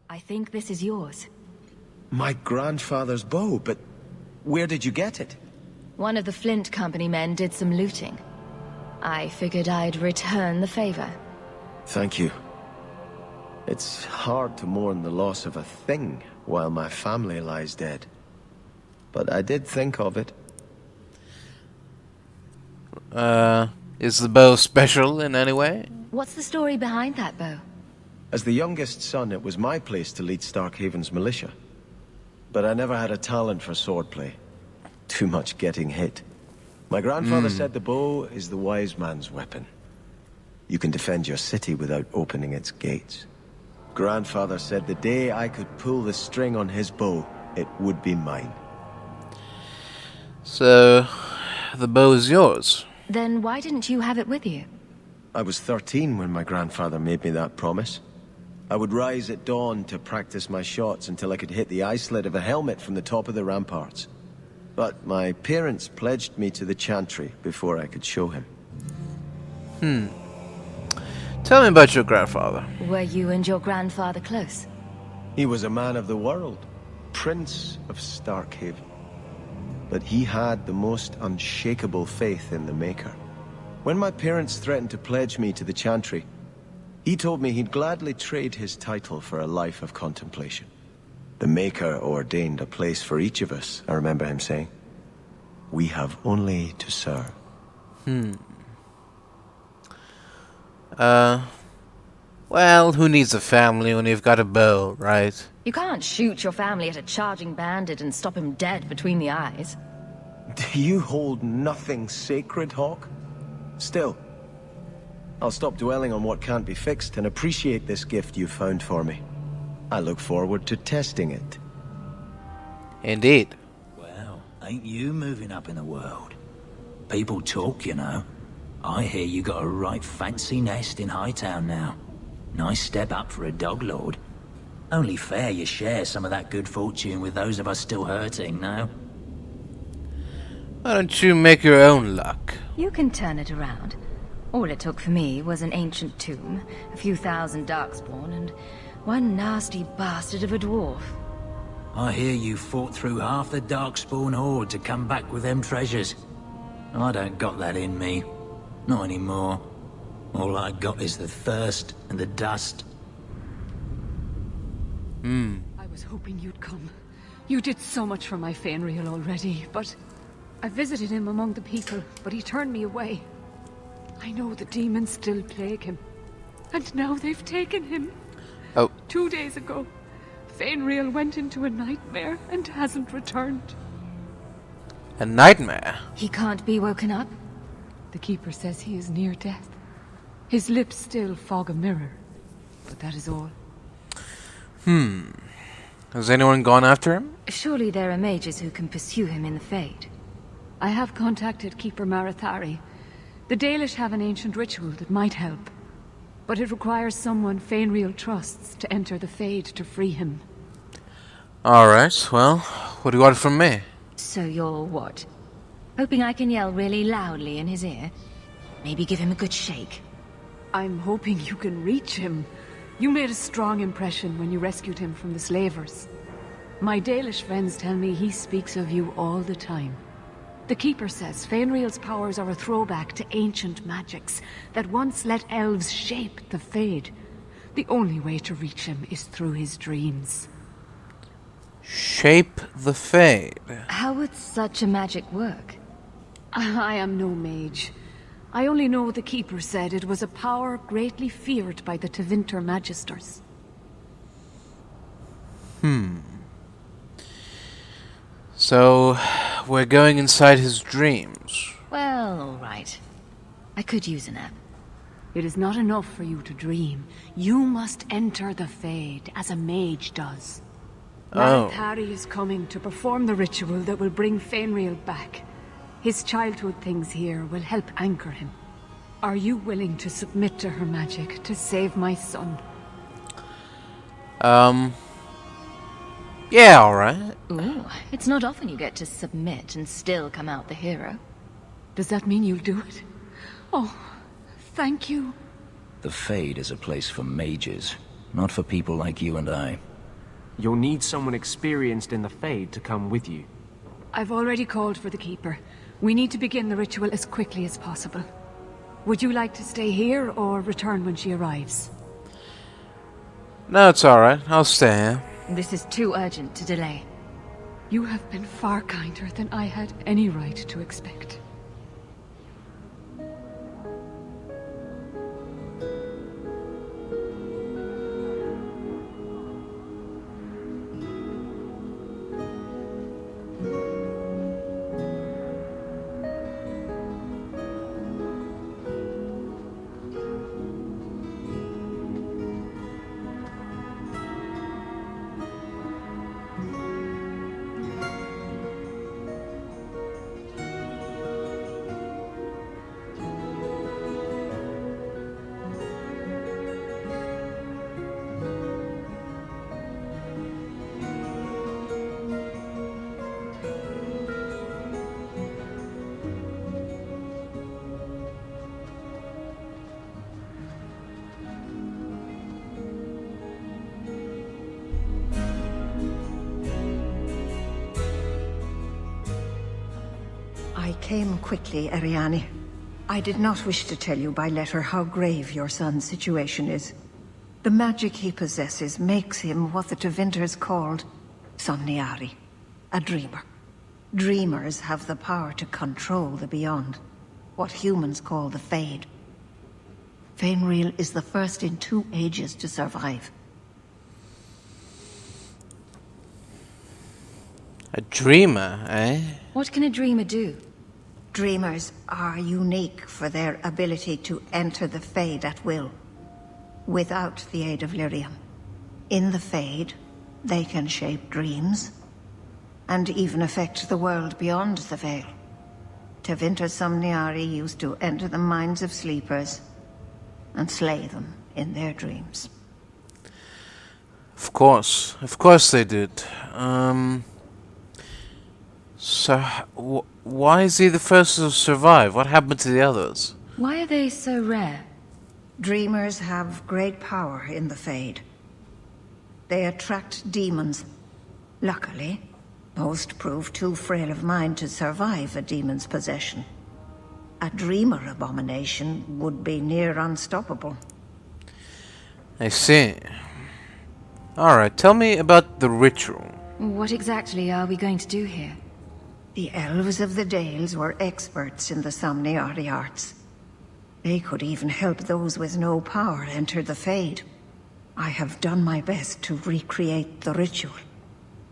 I think this is yours. My grandfather's bow, but where did you get it? One of the Flint Company men did some looting. I figured I'd return the favor. Thank you. It's hard to mourn the loss of a thing while my family lies dead. But I did think of it. Is the bow special in any way? What's the story behind that bow? As the youngest son, it was my place to lead Starkhaven's militia. But I never had a talent for swordplay. Too much getting hit. My grandfather said the bow is the wise man's weapon. You can defend your city without opening its gates. Grandfather said the day I could pull the string on his bow, it would be mine. So, the bow is yours? Then why didn't you have it with you? I was 13 when my grandfather made me that promise. I would rise at dawn to practice my shots until I could hit the eye slit of a helmet from the top of the ramparts. But my parents pledged me to the chantry before I could show him. Tell me about your grandfather. Were you and your grandfather close? He was a man of the world, Prince of Starkhaven. But he had the most unshakable faith in the Maker. When my parents threatened to pledge me to the chantry, he told me he'd gladly trade his title for a life of contemplation. The Maker ordained a place for each of us, I remember him saying. We have only to serve. Well, who needs a family when you've got a bow, right? You can't shoot your family at a charging bandit and stop him dead between the eyes. Do you hold nothing sacred, Hawke? Still, I'll stop dwelling on what can't be fixed and appreciate this gift you found for me. I look forward to testing it. Indeed. Well, ain't you moving up in the world? People talk, you know. I hear you got a right fancy nest in Hightown now. Nice step up for a dog lord. Only fair you share some of that good fortune with those of us still hurting, no? Why don't you make your own luck? You can turn it around. All it took for me was an ancient tomb, a few thousand darkspawn, and one nasty bastard of a dwarf. I hear you fought through half the darkspawn horde to come back with them treasures. I don't got that in me. Not anymore. All I got is the thirst and the dust. I was hoping you'd come. You did so much for my Feynriel already, but... I visited him among the people, but he turned me away. I know the demons still plague him. And now they've taken him. Oh. 2 days ago, Feynriel went into a nightmare and hasn't returned. A nightmare? He can't be woken up? The Keeper says he is near death. His lips still fog a mirror, but that is all. Has anyone gone after him? Surely there are mages who can pursue him in the Fade. I have contacted Keeper Marathari. The Dalish have an ancient ritual that might help. But it requires someone Feynriel trusts to enter the Fade to free him. Alright, well, what do you want from me? So you're what? Hoping I can yell really loudly in his ear? Maybe give him a good shake. I'm hoping you can reach him. You made a strong impression when you rescued him from the slavers. My Dalish friends tell me he speaks of you all the time. The Keeper says Feynriel's powers are a throwback to ancient magics that once let elves shape the Fade. The only way to reach him is through his dreams. Shape the Fade. How would such a magic work? I am no mage. I only know the Keeper said it was a power greatly feared by the Tevinter Magisters. So, we're going inside his dreams. Well, all right. I could use a nap. It is not enough for you to dream. You must enter the Fade, as a mage does. Oh. Marathari is coming to perform the ritual that will bring Feynriel back. His childhood things here will help anchor him. Are you willing to submit to her magic to save my son? Yeah, alright. Ooh, it's not often you get to submit and still come out the hero. Does that mean you'll do it? Oh, thank you. The Fade is a place for mages, not for people like you and I. You'll need someone experienced in the Fade to come with you. I've already called for the Keeper. We need to begin the ritual as quickly as possible. Would you like to stay here or return when she arrives? No, it's alright. I'll stay here. This is too urgent to delay. You have been far kinder than I had any right to expect. I came quickly, Ariane. I did not wish to tell you by letter how grave your son's situation is. The magic he possesses makes him what the Tevinters called Somniari, a dreamer. Dreamers have the power to control the beyond, what humans call the Fade. Feynriel is the first in 2 ages to survive. A dreamer, eh? What can a dreamer do? Dreamers are unique for their ability to enter the Fade at will, without the aid of lyrium. In the Fade, they can shape dreams, and even affect the world beyond the Veil. Tevinter Somniari used to enter the minds of sleepers, and slay them in their dreams. Of course they did. So, why is he the first to survive? What happened to the others? Why are they so rare? Dreamers have great power in the Fade. They attract demons. Luckily, most prove too frail of mind to survive a demon's possession. A dreamer abomination would be near unstoppable. I see. Alright, tell me about the ritual. What exactly are we going to do here? The elves of the Dales were experts in the Somniari arts. They could even help those with no power enter the Fade. I have done my best to recreate the ritual.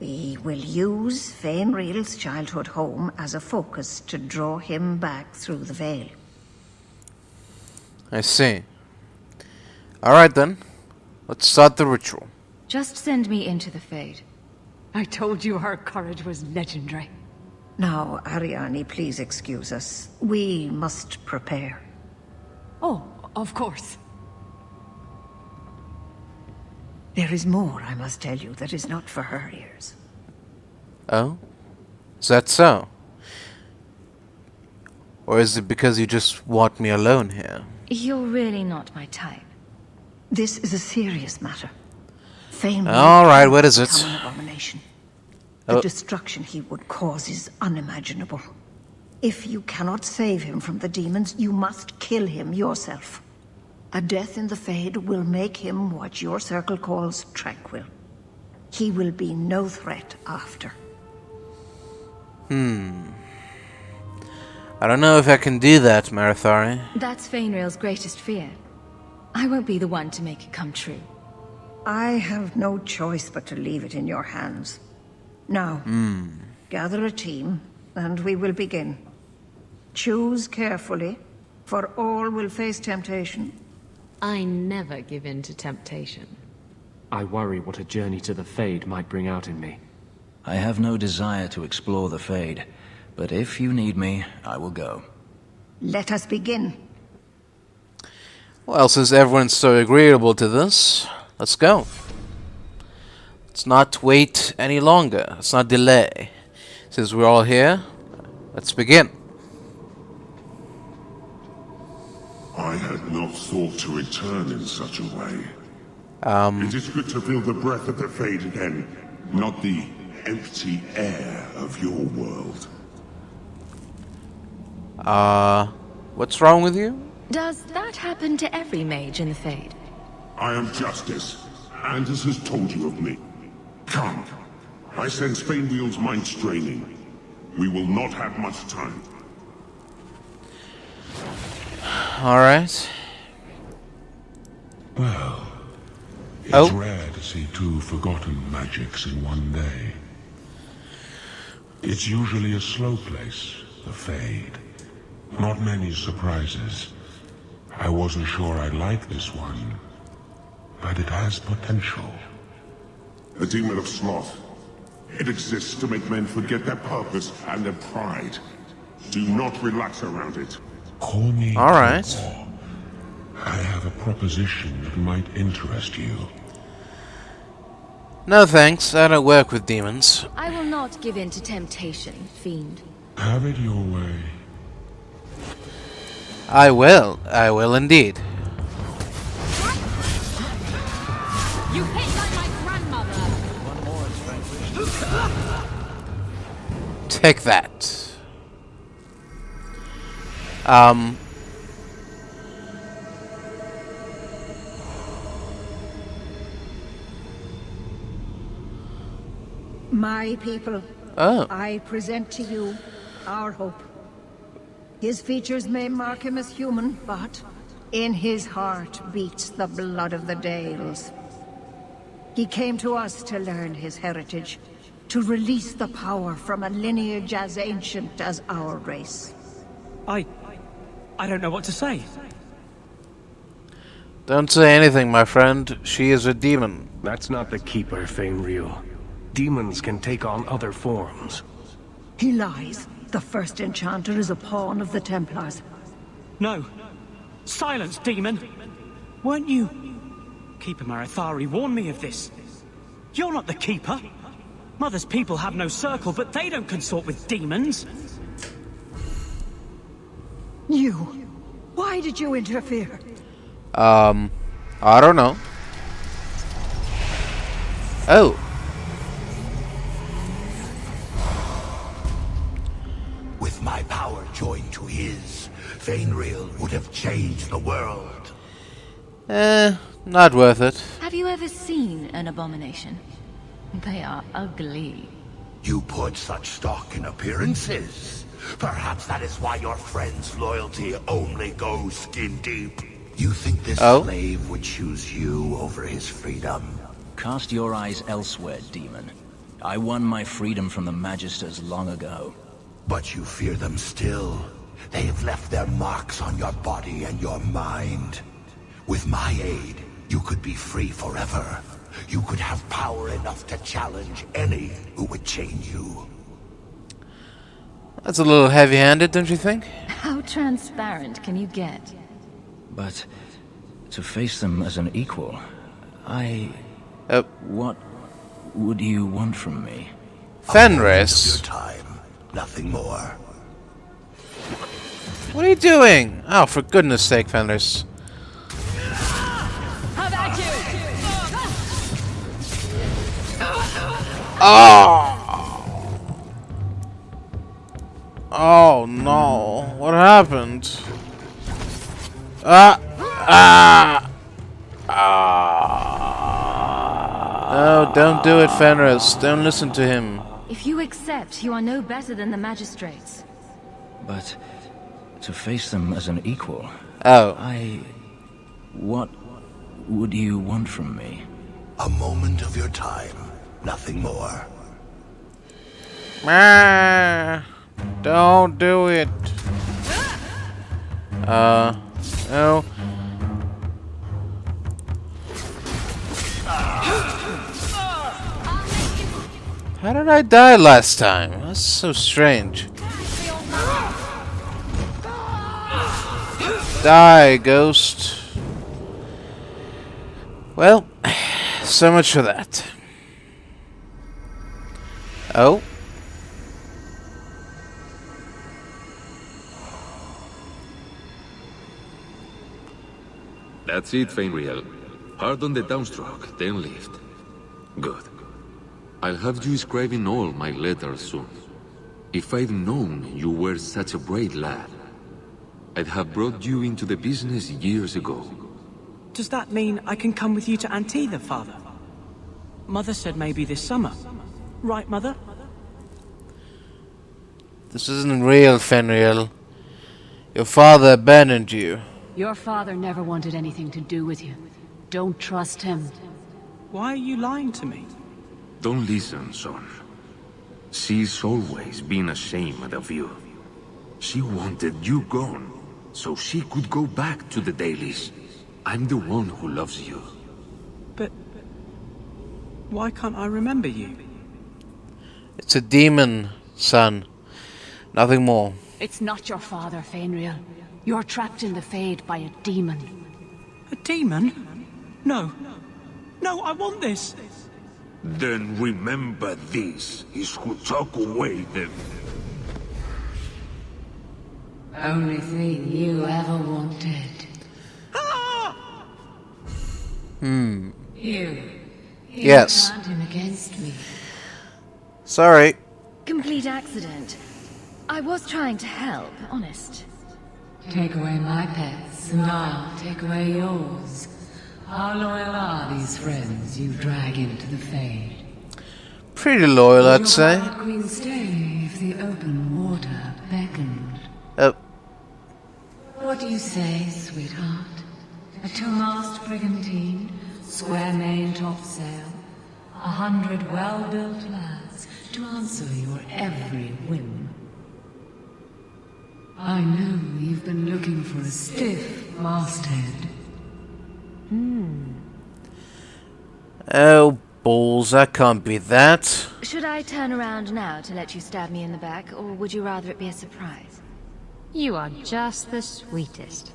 We will use Feynriel's childhood home as a focus to draw him back through the Veil. I see. Alright then. Let's start the ritual. Just send me into the Fade. I told you her courage was legendary. Now, Ariane, please excuse us. We must prepare. Oh, of course. There is more, I must tell you, that is not for her ears. Oh? Is that so? Or is it because you just want me alone here? You're really not my type. This is a serious matter. Alright, what is it? An abomination. The destruction he would cause is unimaginable. If you cannot save him from the demons, you must kill him yourself. A death in the Fade will make him what your circle calls tranquil. He will be no threat after. I don't know if I can do that, Marathari. That's Feynriel's greatest fear. I won't be the one to make it come true. I have no choice but to leave it in your hands. Now, gather a team, and we will begin. Choose carefully, for all will face temptation. I never give in to temptation. I worry what a journey to the Fade might bring out in me. I have no desire to explore the Fade, but if you need me, I will go. Let us begin. Well, since everyone's so agreeable to this, let's go. Let's not wait any longer. Let's not delay. Since we're all here, let's begin. I had not thought to return in such a way. It is good to feel the breath of the Fade again, not the empty air of your world. What's wrong with you? Does that happen to every mage in the Fade? I am Justice. Anders has told you of me. Come. I sense Feynriel's mind straining. We will not have much time. Alright. Well, it's rare to see two forgotten magics in one day. It's usually a slow place, the Fade. Not many surprises. I wasn't sure I'd like this one, but it has potential. The demon of sloth. It exists to make men forget their purpose and their pride. Do not relax around it. Call me. All right. I have a proposition that might interest you. No thanks, I don't work with demons. I will not give in to temptation, fiend. Have it your way. I will indeed. You hit like my grandmother! Take that. My people, I present to you our hope. His features may mark him as human, but in his heart beats the blood of the Dales. He came to us to learn his heritage, to release the power from a lineage as ancient as our race. I don't know what to say. Don't say anything, my friend. She is a demon. That's not the Keeper, Feynriel. Demons can take on other forms. He lies. The first enchanter is a pawn of the Templars. No. Silence, demon! Weren't you... Keeper Marathari warned me of this. You're not the Keeper. Mother's people have no circle, but they don't consort with demons. You... Why did you interfere? I don't know. Oh. With my power joined to his, Feynriel would have changed the world. Not worth it. Have you ever seen an abomination? They are ugly. You put such stock in appearances. Perhaps that is why your friend's loyalty only goes skin deep. You think this slave would choose you over his freedom? Cast your eyes elsewhere, demon. I won my freedom from the Magisters long ago. But you fear them still. They have left their marks on your body and your mind. With my aid, you could be free forever. You could have power enough to challenge any who would chain you. That's a little heavy-handed, don't you think? How transparent can you get? But to face them as an equal, what would you want from me? Fenris. Time, nothing more. What are you doing? Oh, for goodness sake, Fenris. How about you? Oh! Oh no! What happened? No, don't do it, Fenris. Don't listen to him. If you accept, you are no better than the magistrates. But to face them as an equal, what would you want from me? A moment of your time, nothing more. Don't do it. No. How did I die last time? That's so strange. Die, ghost. Well, so much for that. Oh. That's it, Feynriel. Hard on the downstroke, then lift. Good. I'll have you scribing all my letters soon. If I'd known you were such a brave lad, I'd have brought you into the business years ago. Does that mean I can come with you to Antida, Father? Mother said maybe this summer. Right, Mother? This isn't real, Feynriel. Your father abandoned you. Your father never wanted anything to do with you. Don't trust him. Why are you lying to me? Don't listen, son. She's always been ashamed of you. She wanted you gone, so she could go back to the dailies. I'm the one who loves you. But why can't I remember you? It's a demon, son. Nothing more. It's not your father, Feynriel. You're trapped in the Fade by a demon. A demon? No. No, I want this. Then remember this is who took away them. Only thing you ever wanted. You Yes. turned him against me. Sorry. Complete accident. I was trying to help, honest. Take away my pets, and I'll take away yours. How loyal are these friends you drag into the Fade? Pretty loyal, I'd say. Would your queen stay if the open water beckoned? Oh. What do you say, sweetheart? A two-mast brigantine, square main topsail, 100 well-built lads to answer your every whim. I know you've been looking for a stiff masthead. Oh, balls, that can't be that. Should I turn around now to let you stab me in the back, or would you rather it be a surprise? You are just the sweetest.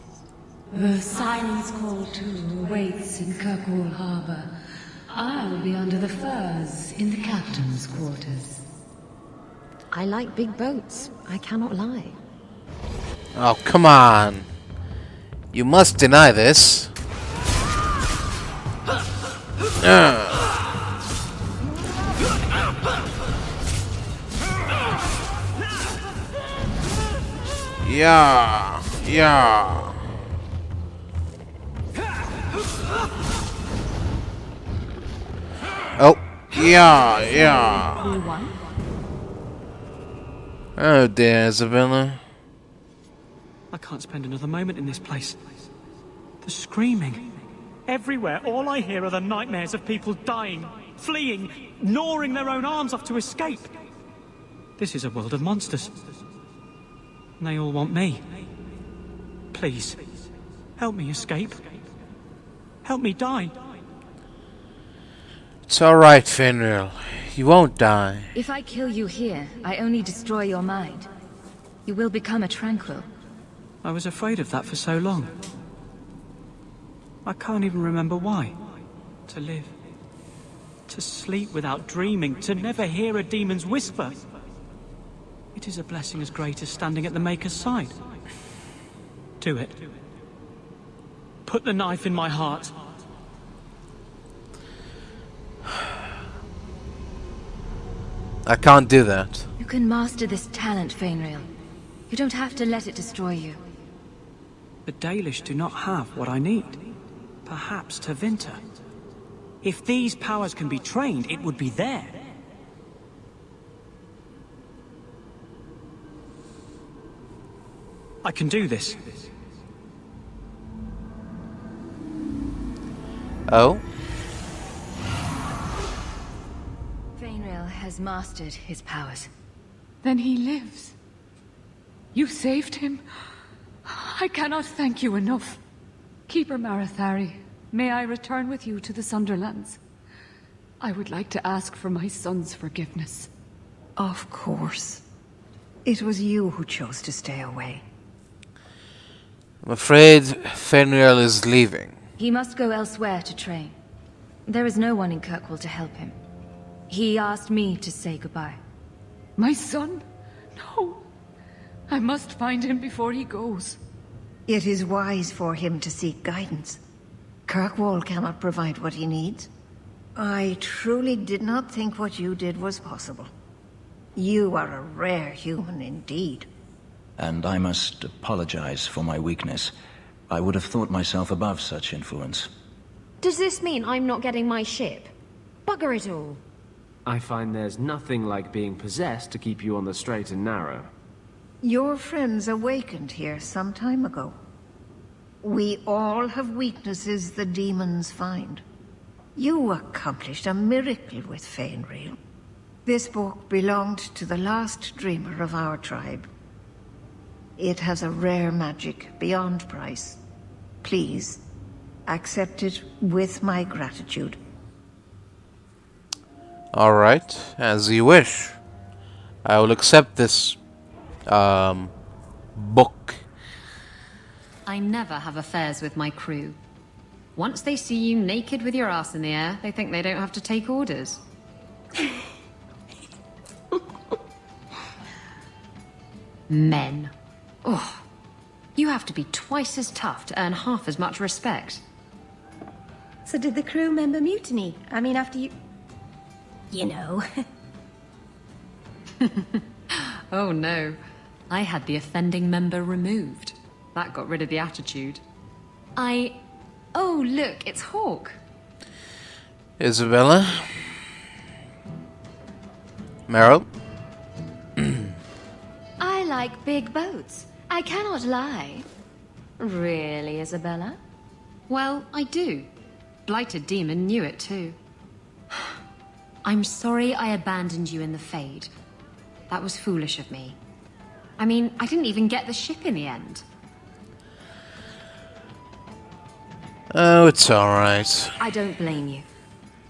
The Silence Call 2 awaits in Kirkwall Harbor. I'll be under the firs in the captain's quarters. I like big boats, I cannot lie. Oh, come on. You must deny this. Yeah, yeah. Oh, yeah, yeah. You won? Oh dear, Isabella. I can't spend another moment in this place. The screaming. Everywhere, all I hear are the nightmares of people dying, fleeing, gnawing their own arms off to escape. This is a world of monsters. And they all want me. Please, help me escape. Help me die. It's alright, Feynriel. You won't die. If I kill you here, I only destroy your mind. You will become a tranquil. I was afraid of that for so long. I can't even remember why. To live. To sleep without dreaming. To never hear a demon's whisper. It is a blessing as great as standing at the Maker's side. Do it. Put the knife in my heart. I can't do that. You can master this talent, Feynriel. You don't have to let it destroy you. The Dalish do not have what I need. Perhaps Tevinter. If these powers can be trained, it would be there. I can do this. Oh? Feynriel has mastered his powers. Then he lives. You saved him. I cannot thank you enough. Keeper Marathari, may I return with you to the Sunderlands? I would like to ask for my son's forgiveness. Of course. It was you who chose to stay away. I'm afraid Feynriel is leaving. He must go elsewhere to train. There is no one in Kirkwall to help him. He asked me to say goodbye. My son? No. I must find him before he goes. It is wise for him to seek guidance. Kirkwall cannot provide what he needs. I truly did not think what you did was possible. You are a rare human indeed. And I must apologize for my weakness. I would have thought myself above such influence. Does this mean I'm not getting my ship? Bugger it all. I find there's nothing like being possessed to keep you on the straight and narrow. Your friends awakened here some time ago. We all have weaknesses the demons find. You accomplished a miracle with Feynriel. This book belonged to the last dreamer of our tribe. It has a rare magic beyond price. Please, accept it with my gratitude. Alright, as you wish. I will accept this book. I never have affairs with my crew. Once they see you naked with your ass in the air, they think they don't have to take orders. Men. Oh, you have to be twice as tough to earn half as much respect. So did the crew member mutiny? I mean, after you... You know. Oh no. I had the offending member removed. That got rid of the attitude. Oh, look, it's Hawke. Isabella? Meryl? I like big boats. I cannot lie. Really, Isabella? Well, I do. Blighted Demon knew it too. I'm sorry I abandoned you in the Fade. That was foolish of me. I mean, I didn't even get the ship in the end. Oh, it's alright. I don't blame you.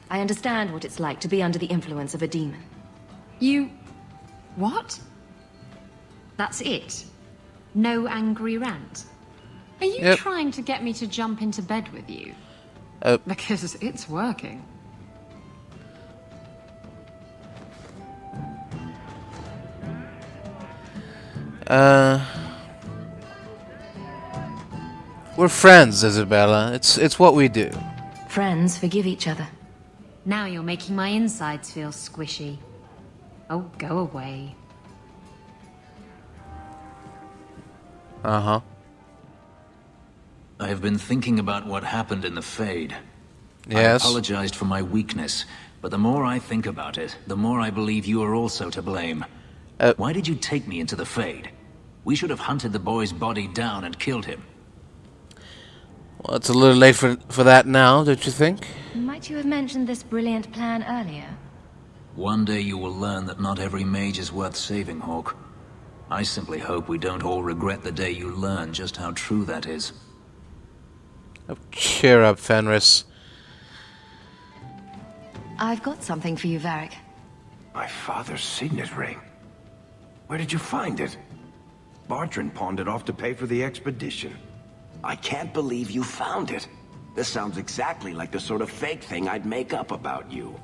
I understand what it's like to be under the influence of a demon. You... what? That's it? No angry rant? Are you trying to get me to jump into bed with you? Because it's working. We're friends, Isabella. It's what we do. Friends forgive each other. Now you're making my insides feel squishy. Oh, go away. Uh-huh. I have been thinking about what happened in the Fade. Yes. I apologized for my weakness, but the more I think about it, the more I believe you are also to blame. Why did you take me into the Fade? We should have hunted the boy's body down and killed him. Well, it's a little late for that now, don't you think? Might you have mentioned this brilliant plan earlier? One day you will learn that not every mage is worth saving, Hawke. I simply hope we don't all regret the day you learn just how true that is. Oh, cheer up, Fenris. I've got something for you, Varric. My father's signet ring. Where did you find it? Bartrand pawned it off to pay for the expedition. I can't believe you found it. This sounds exactly like the sort of fake thing I'd make up about you.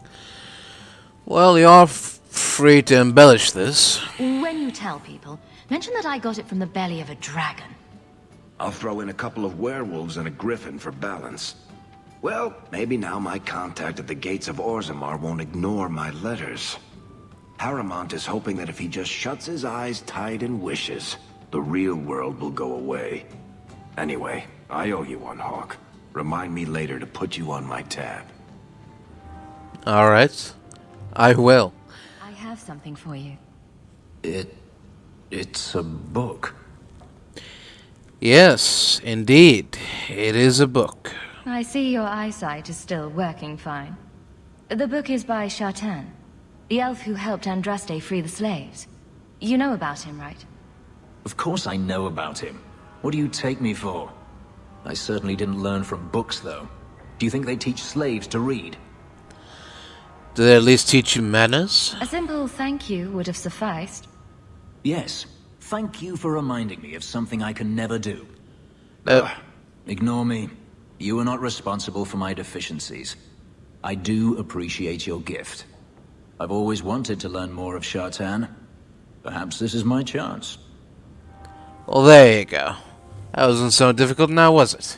Well, you're free to embellish this. When you tell people, mention that I got it from the belly of a dragon. I'll throw in a couple of werewolves and a griffin for balance. Well, maybe now my contact at the gates of Orzammar won't ignore my letters. Harrimont is hoping that if he just shuts his eyes tight and wishes, the real world will go away. Anyway, I owe you one, Hawke. Remind me later to put you on my tab. Alright. I will. I have something for you. It's a book. Yes, indeed. It is a book. I see your eyesight is still working fine. The book is by Shartan, the elf who helped Andraste free the slaves. You know about him, right? Of course I know about him. What do you take me for? I certainly didn't learn from books, though. Do you think they teach slaves to read? Do they at least teach you manners? A simple thank you would have sufficed. Yes. Thank you for reminding me of something I can never do. Ignore me. You are not responsible for my deficiencies. I do appreciate your gift. I've always wanted to learn more of Shartan. Perhaps this is my chance. Well, there you go. That wasn't so difficult now, was it?